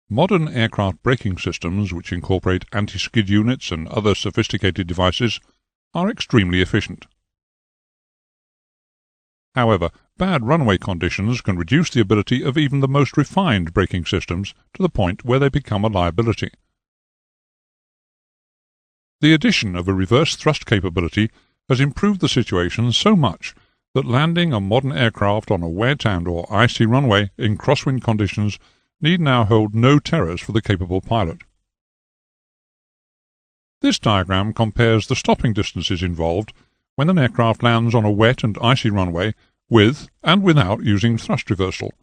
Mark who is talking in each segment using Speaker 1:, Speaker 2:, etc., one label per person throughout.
Speaker 1: Modern aircraft braking systems, which incorporate anti-skid units and other sophisticated devices, are extremely efficient. However, bad runway conditions can reduce the ability of even the most refined braking systems to the point where they become a liability. The addition of a reverse thrust capability has improved the situation so much that landing a modern aircraft on a wet and or icy runway in crosswind conditions need now hold no terrors for the capable pilot. This diagram compares the stopping distances involved when an aircraft lands on a wet and icy runway with and without using thrust reversal.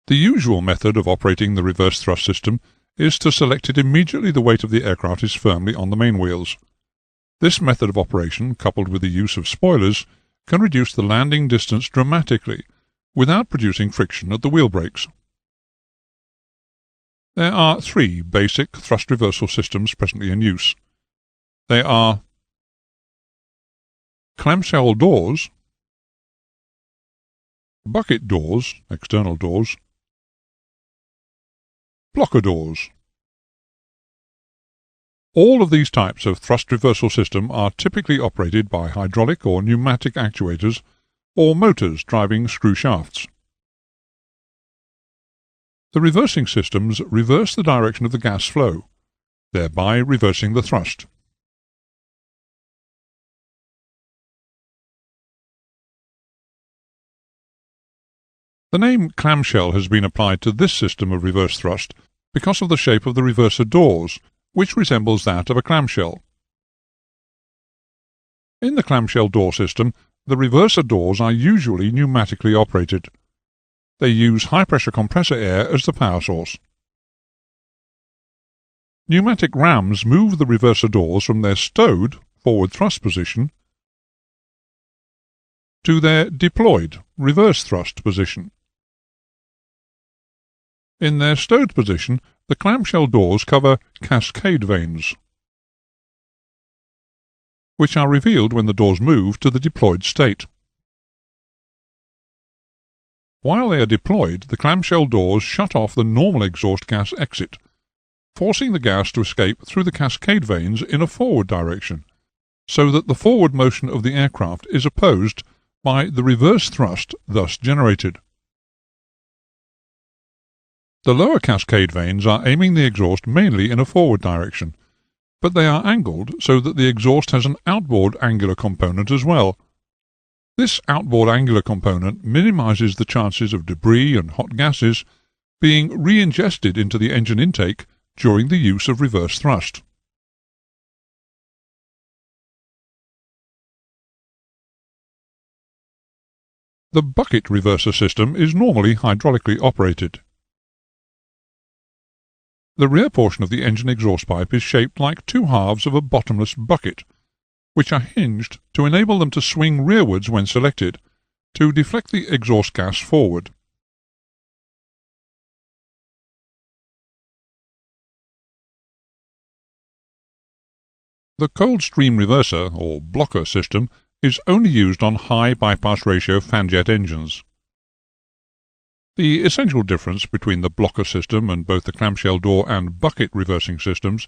Speaker 1: The usual method of operating the reverse thrust system is to select it immediately the weight of the aircraft is firmly on the main wheels. This method of operation, coupled with the use of spoilers, can reduce the landing distance dramatically without producing friction at the wheel brakes. There are three basic thrust reversal systems presently in use. They are clamshell doors, bucket doors, external doors, blocker doors. All of these types of thrust reversal system are typically operated by hydraulic or pneumatic actuators or motors driving screw shafts. The reversing systems reverse the direction of the gas flow, thereby reversing the thrust. The name clamshell has been applied to this system of reverse thrust because of the shape of the reverser doors, which resembles that of a clamshell. In the clamshell door system, the reverser doors are usually pneumatically operated. They use high-pressure compressor air as the power source. Pneumatic rams move the reverser doors from their stowed forward thrust position to their deployed reverse thrust position. In their stowed position, the clamshell doors cover cascade vanes, which are revealed when the doors move to the deployed state. While they are deployed, the clamshell doors shut off the normal exhaust gas exit, forcing the gas to escape through the cascade vanes in a forward direction, so that the forward motion of the aircraft is opposed by the reverse thrust thus generated. The lower cascade vanes are aiming the exhaust mainly in a forward direction, but they are angled so that the exhaust has an outboard angular component as well. This outboard angular component minimizes the chances of debris and hot gases being re-ingested into the engine intake during the use of reverse thrust. The bucket reverser system is normally hydraulically operated. The rear portion of the engine exhaust pipe is shaped like two halves of a bottomless bucket, which are hinged to enable them to swing rearwards when selected, to deflect the exhaust gas forward. The cold stream reverser, or blocker system, is only used on high bypass ratio fanjet engines. The essential difference between the blocker system and both the clamshell door and bucket reversing systems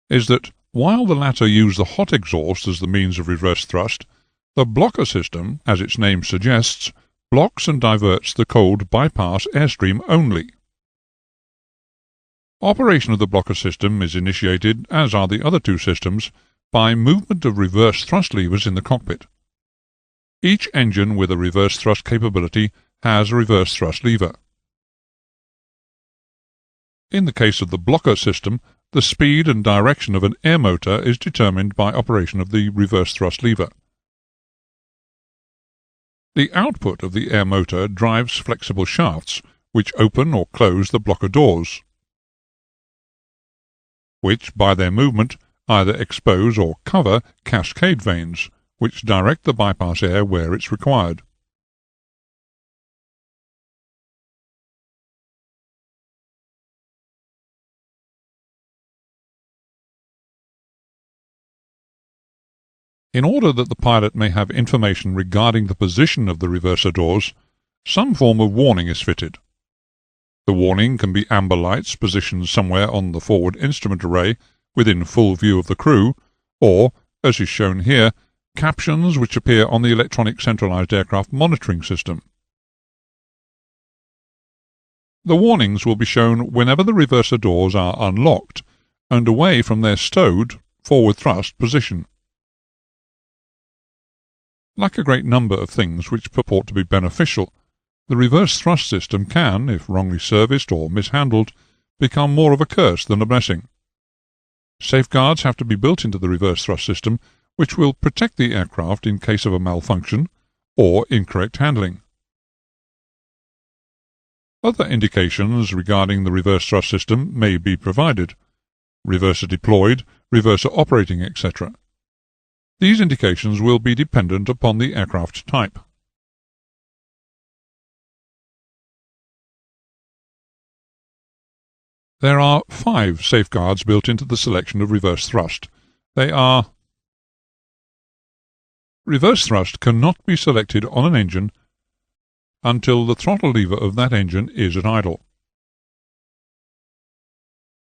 Speaker 1: is that, while the latter use the hot exhaust as the means of reverse thrust, the blocker system, as its name suggests, blocks and diverts the cold bypass airstream only. Operation of the blocker system is initiated, as are the other two systems, by movement of reverse thrust levers in the cockpit. Each engine with a reverse thrust capability has a reverse thrust lever. In the case of the blocker system, the speed and direction of an air motor is determined by operation of the reverse thrust lever. The output of the air motor drives flexible shafts, which open or close the blocker doors, which, by their movement, either expose or cover cascade vanes, which direct the bypass air where it's required. In order that the pilot may have information regarding the position of the reverser doors, some form of warning is fitted. The warning can be amber lights positioned somewhere on the forward instrument array within full view of the crew, or, as is shown here, captions which appear on the electronic centralized aircraft monitoring system. The warnings will be shown whenever the reverser doors are unlocked and away from their stowed, forward thrust position. Like a great number of things which purport to be beneficial, the reverse thrust system can, if wrongly serviced or mishandled, become more of a curse than a blessing. Safeguards have to be built into the reverse thrust system which will protect the aircraft in case of a malfunction or incorrect handling. Other indications regarding the reverse thrust system may be provided: reverser deployed, reverser operating, etc. These indications will be dependent upon the aircraft type. There are 5 safeguards built into the selection of reverse thrust. They are: reverse thrust cannot be selected on an engine until the throttle lever of that engine is at idle.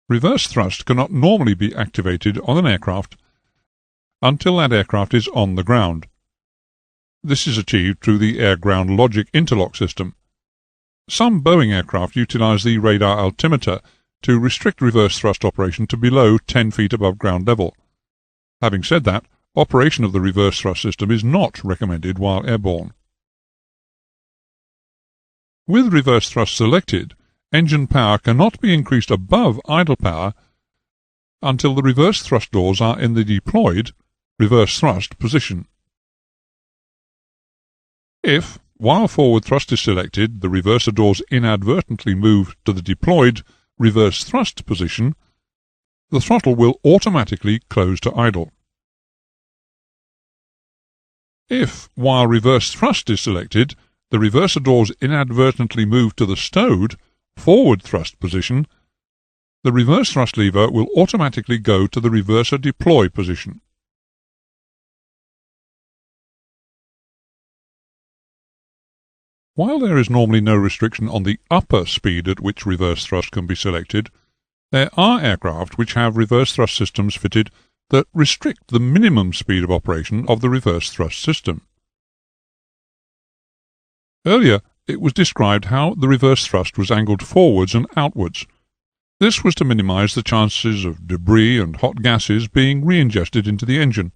Speaker 1: Reverse thrust cannot normally be activated on an aircraft until that aircraft is on the ground. This is achieved through the air-ground logic interlock system. Some Boeing aircraft utilize the radar altimeter to restrict reverse thrust operation to below 10 feet above ground level. Having said that, operation of the reverse thrust system is not recommended while airborne. With reverse thrust selected, engine power cannot be increased above idle power until the reverse thrust doors are in the deployed reverse thrust position. If, while forward thrust is selected, the reverser doors inadvertently move to the deployed reverse thrust position, the throttle will automatically close to idle. If, while reverse thrust is selected, the reverser doors inadvertently move to the stowed forward thrust position, the reverse thrust lever will automatically go to the reverser deploy position. While there is normally no restriction on the upper speed at which reverse thrust can be selected, there are aircraft which have reverse thrust systems fitted that restrict the minimum speed of operation of the reverse thrust system. Earlier, it was described how the reverse thrust was angled forwards and outwards. This was to minimize the chances of debris and hot gases being re-ingested into the engine.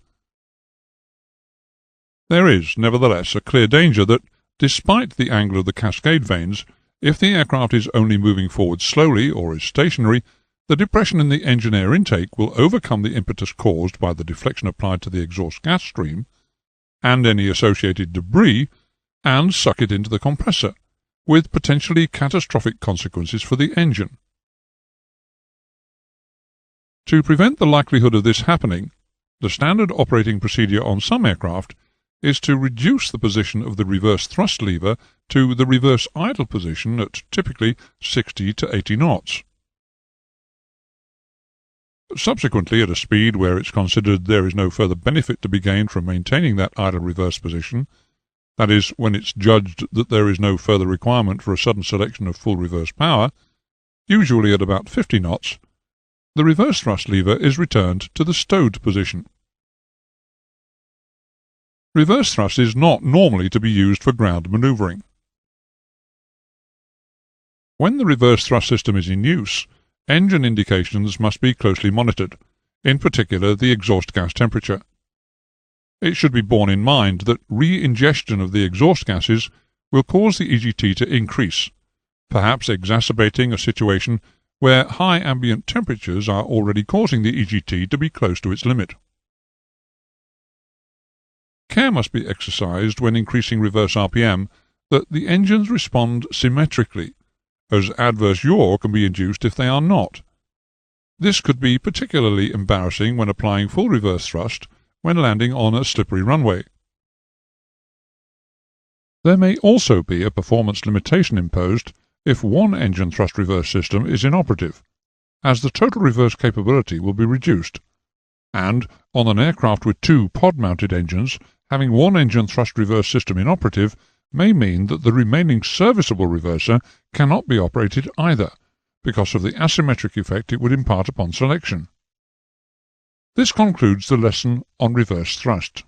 Speaker 1: There is, nevertheless, a clear danger that, despite the angle of the cascade vanes, if the aircraft is only moving forward slowly or is stationary, the depression in the engine air intake will overcome the impetus caused by the deflection applied to the exhaust gas stream and any associated debris and suck it into the compressor, with potentially catastrophic consequences for the engine. To prevent the likelihood of this happening, the standard operating procedure on some aircraft is to reduce the position of the reverse thrust lever to the reverse idle position at typically 60 to 80 knots. Subsequently, at a speed where it's considered there is no further benefit to be gained from maintaining that idle reverse position, that is, when it's judged that there is no further requirement for a sudden selection of full reverse power, usually at about 50 knots, the reverse thrust lever is returned to the stowed position. Reverse thrust is not normally to be used for ground maneuvering. When the reverse thrust system is in use, engine indications must be closely monitored, in particular the exhaust gas temperature. It should be borne in mind that re-ingestion of the exhaust gases will cause the EGT to increase, perhaps exacerbating a situation where high ambient temperatures are already causing the EGT to be close to its limit. Care must be exercised when increasing reverse RPM that the engines respond symmetrically, as adverse yaw can be induced if they are not. This could be particularly embarrassing when applying full reverse thrust when landing on a slippery runway. There may also be a performance limitation imposed if one engine thrust reverse system is inoperative, as the total reverse capability will be reduced, and on an aircraft with 2 pod-mounted engines, having one engine thrust reverse system inoperative may mean that the remaining serviceable reverser cannot be operated either, because of the asymmetric effect it would impart upon selection. This concludes the lesson on reverse thrust.